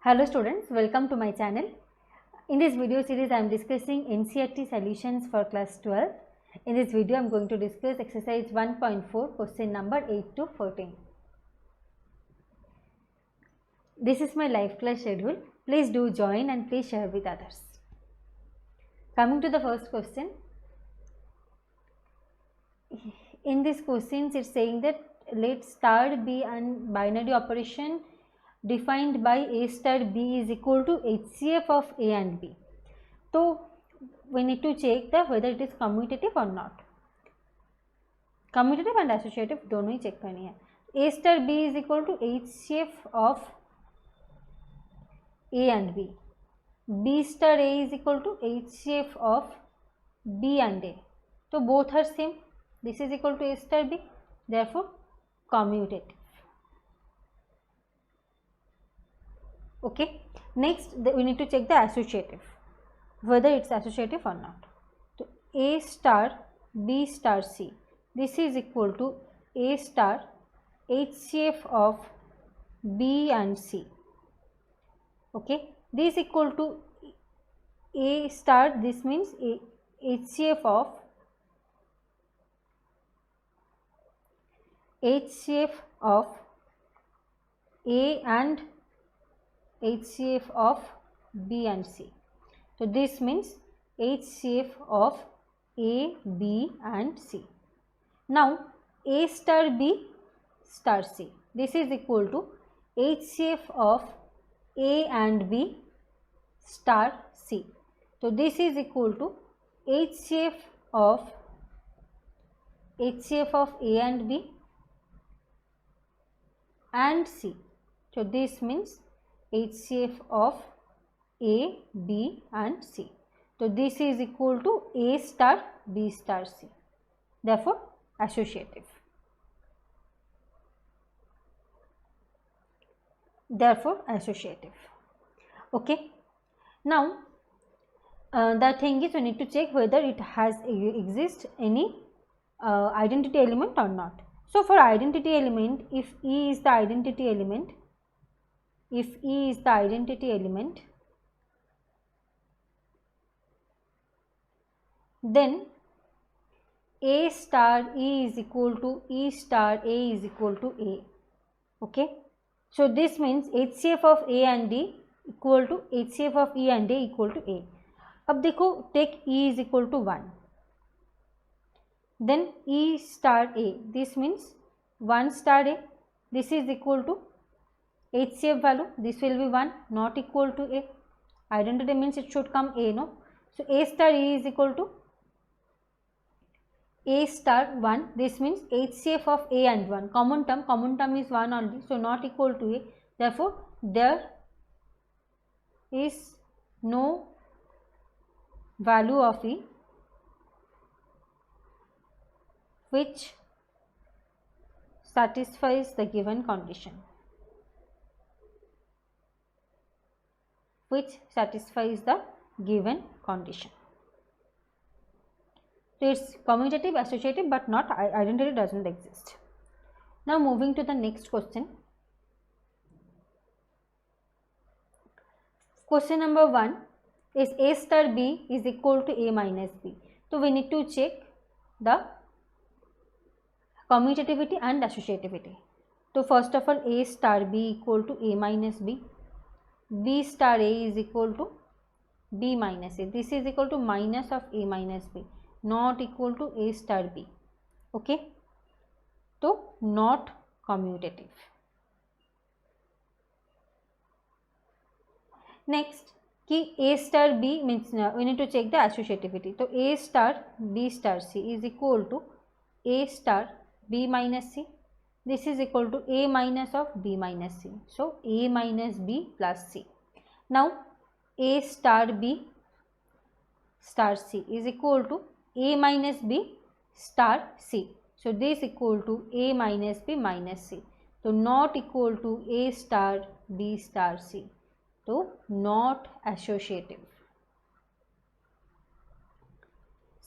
Hello students, welcome to my channel. In this video series I am discussing NCERT solutions for class 12. In this video I am going to discuss exercise 1.4 question number 8 to 14. This is my live class schedule. Please do join and please share with others. Coming to the first question. In this question it is saying that let star be an binary operation defined by A star B is equal to HCF of A and B. So we need to check that whether it is commutative or not. Commutative and associative दोनों ही check करनी है. A star B is equal to HCF of A and B. B star A is equal to HCF of B and A. So both are same. This is equal to A star B. Therefore commutative. Okay. Next we need to check the associative, whether it's associative or not. So A star B star C, this is equal to A star HCF of B and C. Okay, this is equal to A star, this means HCF of A and HCF of B and C. So this means HCF of A, B and C. Now A star B star C, this is equal to HCF of A and B star C. So this is equal to HCF of A and B and C. So this means HCF of A, B and C. So this is equal to A star B star C. Therefore associative. Okay. Now the thing is, we need to check whether it has exist any identity element or not. So for identity element, if E is the identity element, then A star E is equal to E star A is equal to A. Okay. So this means HCF of A and D equal to HCF of E and A equal to A. अब देखो, take E is equal to 1. Then E star A, this means 1 star A, this is equal to HCF value, this will be 1, not equal to A. Identity means it should come A, no? So A star E is equal to A star 1, this means HCF of A and 1, common term is 1 only, so not equal to A. Therefore there is no value of E which satisfies the given condition. So it's commutative, associative, but not identity doesn't exist. Now moving to the next question. Question number 1 is A star B is equal to A minus B. So we need to check the commutativity and associativity. So first of all, A star B equal to A minus B. B star A is equal to B minus A. This is equal to minus of A minus B, not equal to A star B. Okay. So not commutative. Next, कि A star B means we need to check the associativity. So A star B star C is equal to A star B minus C. This is equal to A minus of B minus C. So A minus B plus C. Now A star B star C is equal to A minus B star C. So this equal to A minus B minus C. So not equal to A star B star C. So not associative.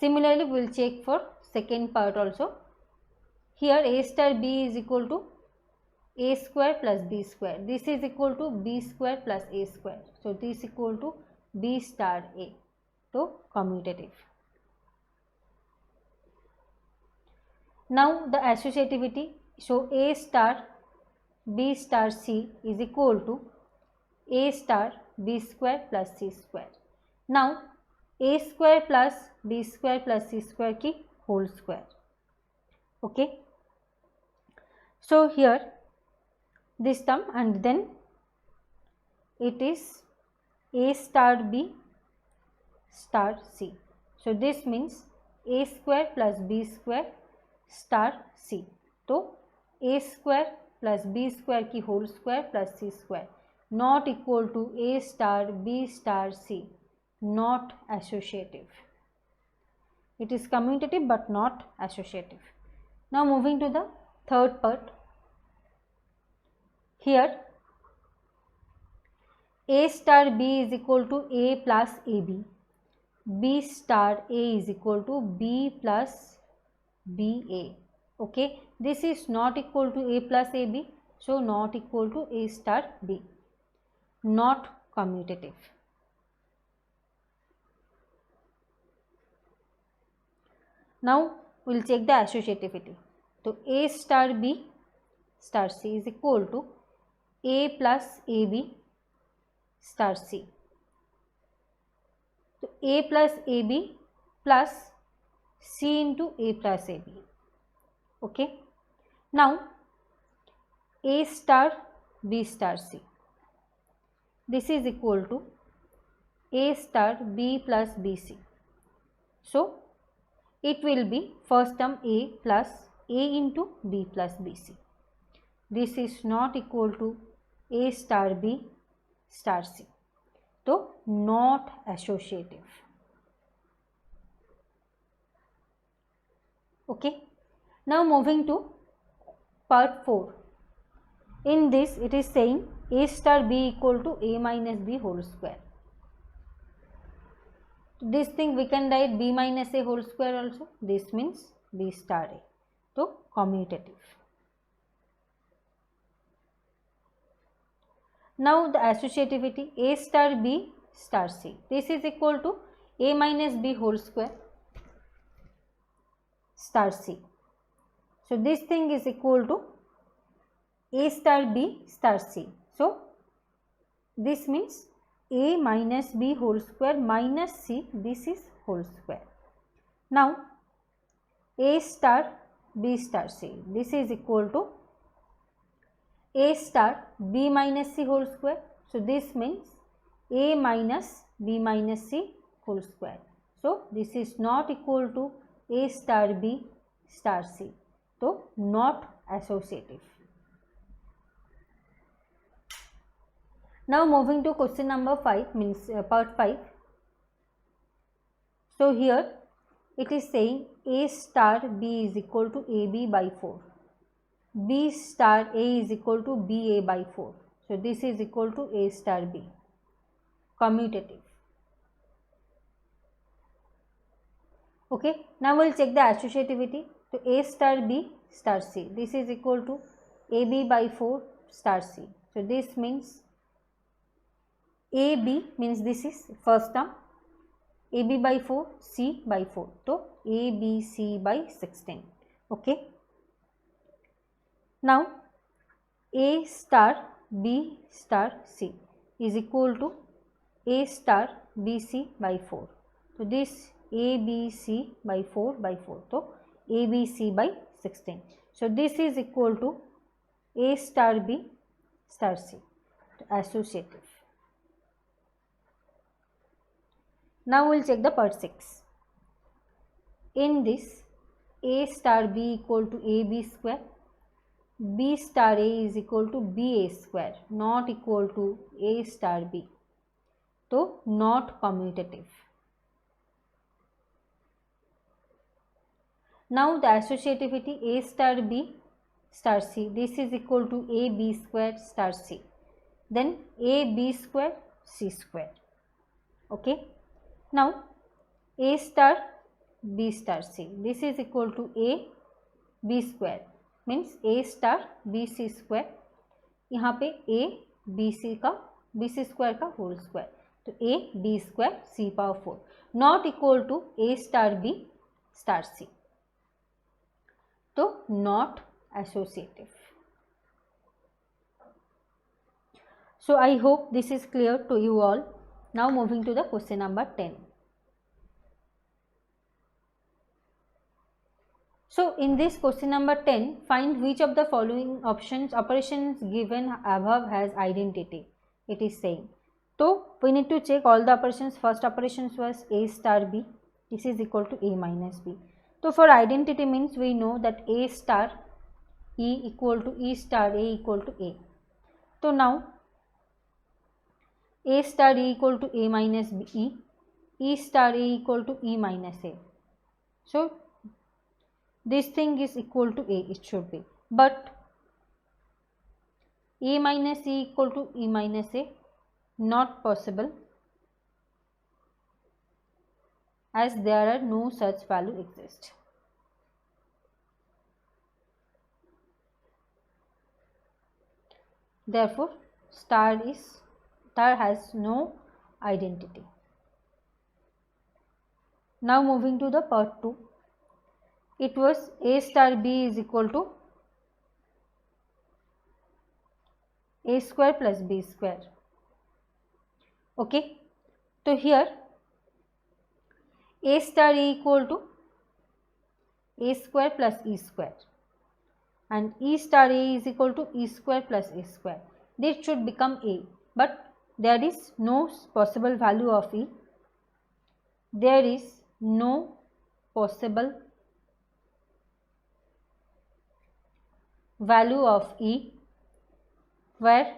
Similarly, we will check for second part also. Here A star B is equal to a square plus b square. This is equal to b square plus a square. So this is equal to b star a. So commutative. Now the associativity. So a star b star c is equal to a star b square plus c square. Now a square plus b square plus c square की whole square. Okay. So here this term, and then it is a star b star c. So this means a square plus b square star c. So a square plus b square की whole square plus c square not equal to a star b star c, not associative. It is commutative but not associative. Now moving to the third part. Here a star b is equal to a plus ab, b star a is equal to b plus ba. Okay, this is not equal to a plus ab, so not equal to a star b, not commutative. Now we will check the associativity. So a star b star c is equal to a plus ab star c. So a plus ab plus c into a plus ab. Okay. Now a star b star c, this is equal to a star b plus bc. So it will be first term a plus a into b plus bc. This is not equal to a star b star c. So not associative. Okay. Now moving to part 4. In this it is saying a star b equal to a minus b whole square. This thing we can write b minus a whole square also. This means b star a. So commutative. Now the associativity a star b star c. This is equal to a minus b whole square star c. So this thing is equal to a star b star c. So this means a minus b whole square minus c, this is whole square. Now a star b star c, this is equal to a star b minus c whole square. So this means a minus b minus c whole square. So this is not equal to a star b star c. So not associative. Now moving to question number 5, means part 5. So here it is saying a star b is equal to ab by 4. B star a is equal to ba by 4. So this is equal to a star b. Commutative. Okay. Now we will check the associativity. So a star b star c, this is equal to ab by 4 star c. So this means AB means this is first term, AB by 4, C by 4. So ABC by 16. Okay. Now A star B star C is equal to A star BC by 4. So this ABC by 4 by 4. So ABC by 16. So this is equal to A star B star C. Associative. Now we will check the part 6. In this A star B equal to AB square, B star A is equal to BA square, not equal to A star B. So not commutative. Now the associativity A star B star C, this is equal to AB square star C. Then AB square C square. Okay. Now A star B star C, this is equal to A B square, means A star B C square. यहाँ पे a b c square का whole square, तो a b square c power 4 not equal to a star b star c, तो not associative. So I hope this is clear to you all. Now moving to the question number 10. So in this question number 10, find which of the following operations given above has identity. It is saying. So we need to check all the operations. First operations was a star b. This is equal to a minus b. So for identity means we know that a star e equal to e star a equal to a. So now a star e equal to a minus b, e star a equal to e minus a. So this thing is equal to a, it should be, but a minus e equal to e minus a, not possible, as there are no such value exist. Therefore star has no identity. Now moving to the part 2. It was a star b is equal to a square plus b square. Okay, so here a star e equal to a square plus e square and e star a is equal to e square plus a square. This should become a, but there is no possible value of e. There is no possible value of e where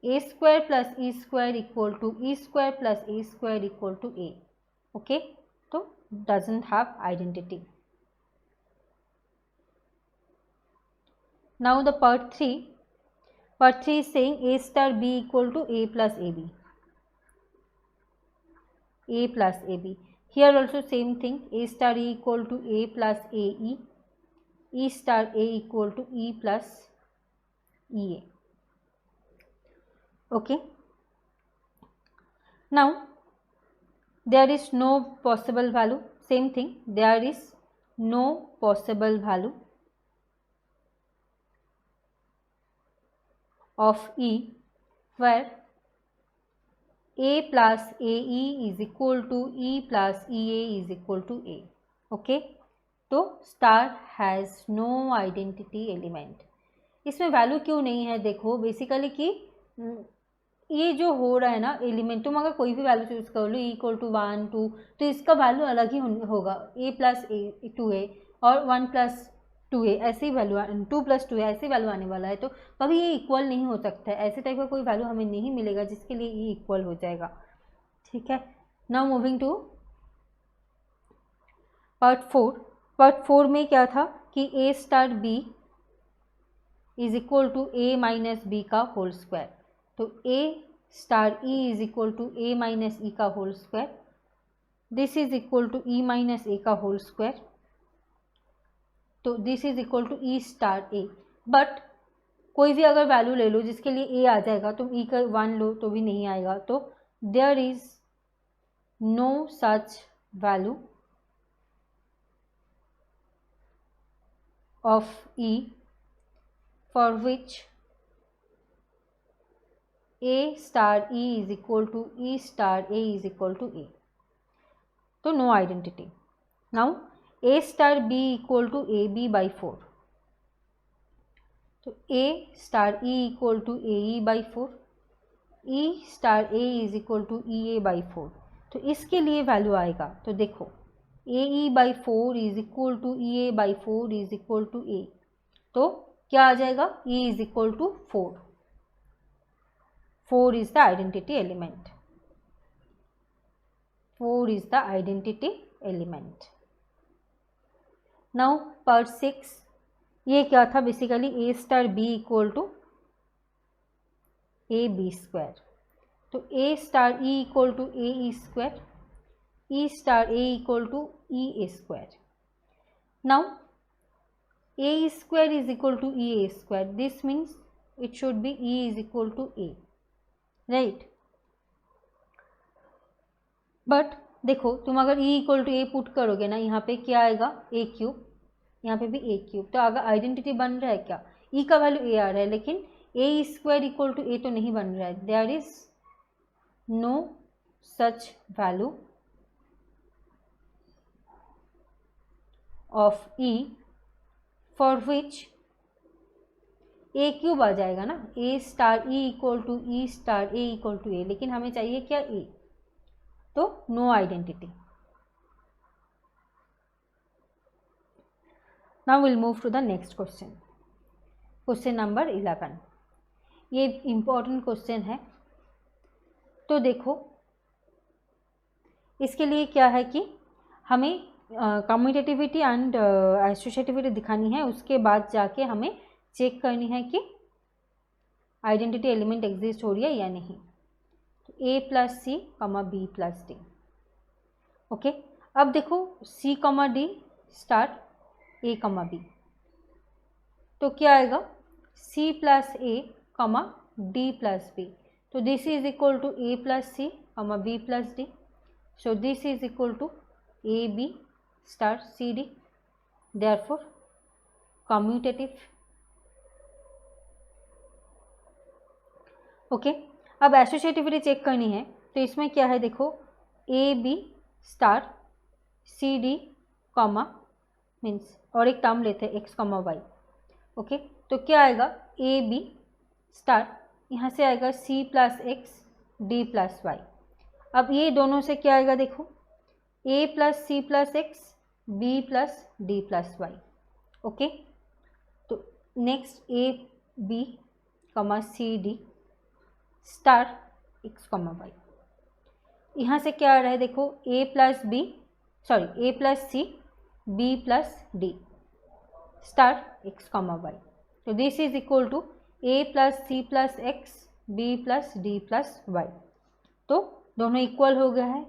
a square plus e square equal to e square plus a square equal to a. Okay, so doesn't have identity. Now the part 3. Part 3 is saying a star b equal to a plus ab. A plus ab. Here also same thing, a star e equal to a plus ae, e star a equal to e plus ea. Okay. Now there is no possible value. Same thing, there is no possible value of e where a plus ae is equal to e plus ea is equal to a. Okay, तो star has no identity element. इसमें value क्यों नहीं है? देखो basically कि ये जो हो रहा है ना एलिमेंट, तुम अगर कोई भी वैल्यू चूज कर लो e इक्वल टू 1 2, तो इसका वैल्यू अलग ही होगा. a प्लस 2a और 1 प्लस 2a ऐसे ही वैल्यू, 2 प्लस 2a ऐसे वैल्यू आने वाला है. तो कभी ये इक्वल नहीं हो सकता है. ऐसे टाइप का कोई वैल्यू हमें नहीं मिलेगा जिसके लिए ये इक्वल हो जाएगा. ठीक है. Now moving to part 4. Part 4 में क्या था कि a star b is equal to a minus b का होल स्क्वायर. तो a star e is equal to a minus e का whole square. This is equal to e minus a का whole square. तो this is equal to e star a. But कोई भी अगर value ले लो जिसके लिए a आ जाएगा, तुम e का 1 लो तो भी नहीं आएगा. तो there is no such value of e for which a star e is equal to e star a is equal to a. तो no identity. Now a star b equal to ab by 4. तो a star e equal to ae by 4, e star a is equal to ea by 4. तो इसके लिए value आएगा. तो देखो ae by 4 is equal to ea by 4 is equal to a. तो क्या आ जाएगा? e is equal to 4. 4 is the identity element. 4 is the identity element. Now part 6. ये क्या था? Basically a star b equal to a b square. तो a star e equal to a e square, e star a equal to e a square. Now a square is equal to e a square. This means it should be E is equal to A, right? But देखो तुम अगर E equal to A put करोगे ना, यहाँ पे क्या आएगा a cube, यहाँ पे भी ए क्यूब, तो अगर आइडेंटिटी बन रहा है क्या, E का वैल्यू ए आ रहा है, लेकिन ए स्क्वायर इक्वल टू ए तो नहीं बन रहा है, there is no such value of E for which A cube आ जाएगा ना, A star E equal to E star A equal to A, लेकिन हमें चाहिए क्या ए, तो no identity. Now will move to the next question, question number 11. ये important question है. तो देखो इसके लिए क्या है कि हमें कम्यूटेटिविटी एंड एसोसिएटिविटी दिखानी है, उसके बाद जाके हमें चेक करनी है कि आइडेंटिटी एलिमेंट एग्जिस्ट हो रही है या नहीं. ए plus C comma B plus D. Okay, अब देखो सी कमा डी स्टार ए कमा बी, तो क्या आएगा सी प्लस ए कमा डी प्लस बी, तो this is equal to A plus C comma B plus D, so this is equal to A B star C D, therefore commutative. Okay, अब associativity check करनी है, तो इसमें क्या है देखो A B star C D comma means और एक टर्म लेते हैं एक्स कॉमा वाई. ओके, तो क्या आएगा ए बी स्टार, यहाँ से आएगा C plus X D plus Y. अब ये दोनों से क्या आएगा देखो ए plus C plus X B plus D plus Y. Okay, तो next A B comma C D star X comma Y. यहाँ से क्या आ रहा है देखो ए plus B sorry A plus C B plus D star X comma Y, तो this is equal to A plus C plus X B plus D plus y. तो दोनों इक्वल हो गया है,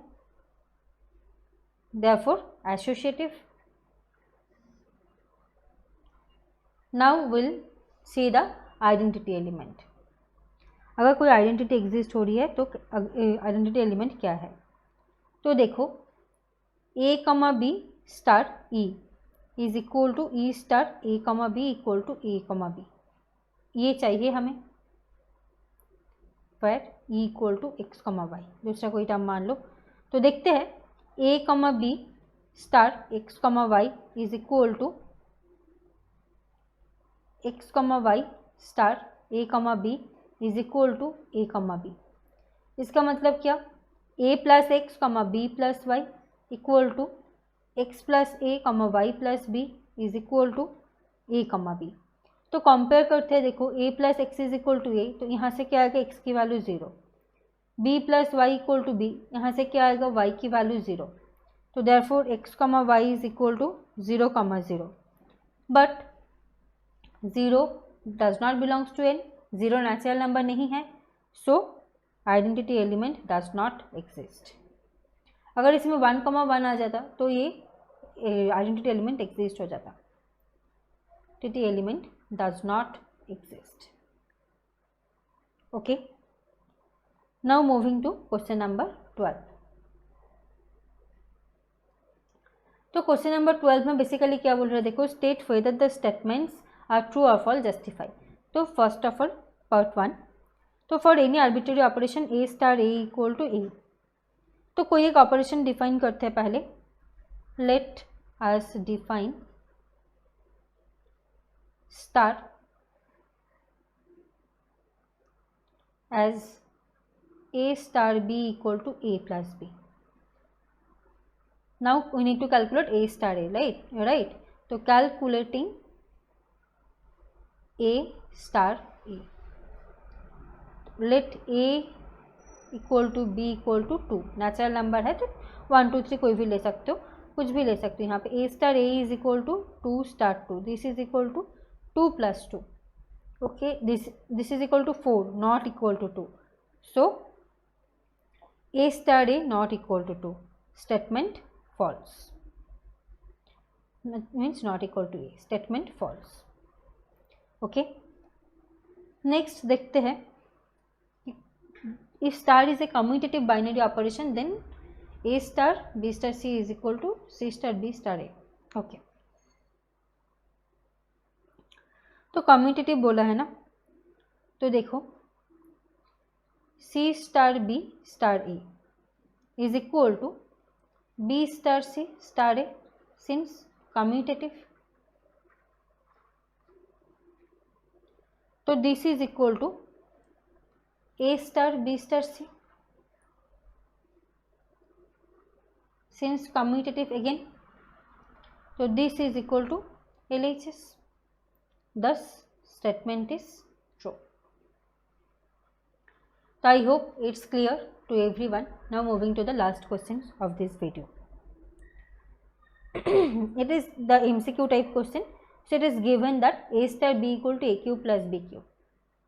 therefore associative. Now will see the identity element. अगर कोई identity exist हो रही है तो आइडेंटिटी एलिमेंट क्या है, तो देखो A comma B star E is equal to E star A comma B equal to a comma B, ये चाहिए हमें. फिर ई equal to x comma Y, दूसरा कोई टर्म मान लो. तो देखते हैं a comma B star x comma y is equal to x comma y star A comma b is equal to a comma b. इसका मतलब क्या, a plus x comma B plus y equal to x plus A comma y plus b is equal to a comma b. तो compare करते हैं, देखो ए plus x is equal to ए, तो यहाँ से क्या आएगा एक्स की value 0, b plus y equal to b, यहाँ से क्या आएगा वाई की वैल्यू 0, तो therefore x comma y is equal to 0 comma 0, but 0 does not belongs to N, 0 natural number नहीं है, so identity element does not exist. अगर इसमें 1 कमा 1 आ जाता तो ये आइडेंटिटी एलिमेंट एग्जिस्ट हो जाता. Identity element does not exist. Okay, now moving to question number 12. तो क्वेश्चन नंबर 12 में बेसिकली क्या बोल रहे हैं देखो, state whether the statements are true और फॉल्स जस्टिफाई. तो फर्स्ट ऑफ ऑल पार्ट 1, तो for any arbitrary operation a star A equal to ए, तो कोई एक ऑपरेशन डिफाइन करते हैं पहले. Let us define star as a star b equal to A plus b. Now we need to calculate a star a, right. तो calculating a star a, let a equal to B equal to 2, natural number है तो 1 2 3 कोई भी ले सकते हो, कुछ भी ले सकते हो. यहाँ पे a star a is equal to 2 star 2, this is equal to 2 plus 2. Okay, this is equal to 4 not equal to 2, so a star a not equal to 2, statement false, means not equal to a, statement false. Okay, next देखते हैं, if star is a commutative binary operation then a star b star c is equal to c star b star a. Okay, तो commutative बोला है ना, तो देखो c star b star a is equal to b star c star a since commutative, तो this is equal to a star b star c since commutative again, तो this is equal to LHS, thus statement is true. So I hope it's clear to everyone. Now moving to the last questions of this video. It is the MCQ type question. So it is given that A star B equal to A cube plus B cube.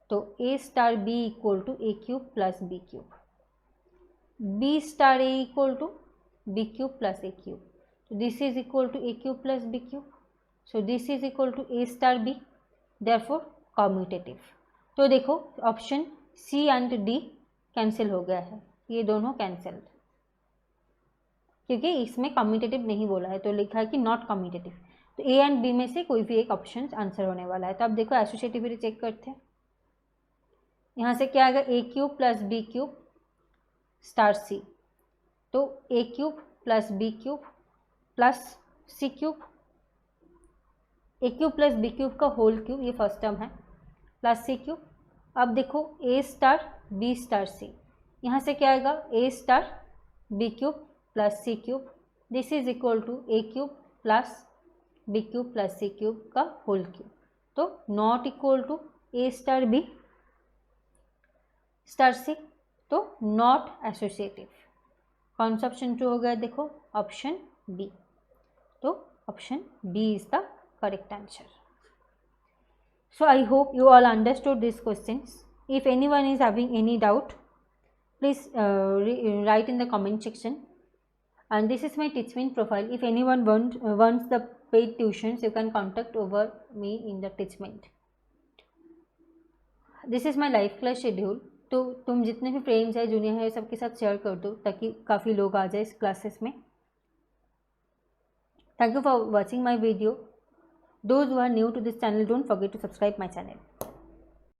So A star B equal to A cube plus B cube. B star A equal to B cube plus A cube. So this is equal to A cube plus B cube. So this is equal to A star B. Therefore commutative. तो देखो option C and D cancel हो गया है, ये दोनों cancelled, क्योंकि इसमें commutative नहीं बोला है, तो लिखा है कि नॉट कॉम्यूटेटिव। तो ए एंड बी में से कोई भी एक ऑप्शन आंसर होने वाला है। तो अब देखो एसोसिएटिविटी चेक करते हैं। यहाँ से क्या आएगा, a cube plus b cube star c, तो a cube plus b cube plus c cube, a cube plus b cube का होल क्यूब, ये फर्स्ट टर्म है, प्लस सी क्यूब। अब देखो a star b star c, यहाँ से क्या आएगा, a star b cube plus c cube, this is equal to a cube plus b cube plus c cube का whole cube. तो not equal to a star b star c, तो not associative. कौन सा option true हो गया, देखो option B. तो option B is the correct answer. So I hope you all understood these questions. If anyone is having any doubt, please write in the comment section. And this is my Teachmeet profile. If anyone wants the paid tuitions, you can contact over me in the Teachmeet. This is my live class schedule. तो तुम जितने भी friends है, junior है, सबके साथ share कर दो ताकि काफ़ी लोग आ जाए इस क्लासेस में। Thank you for watching my video. Those who are new to this channel, don't forget to subscribe my channel.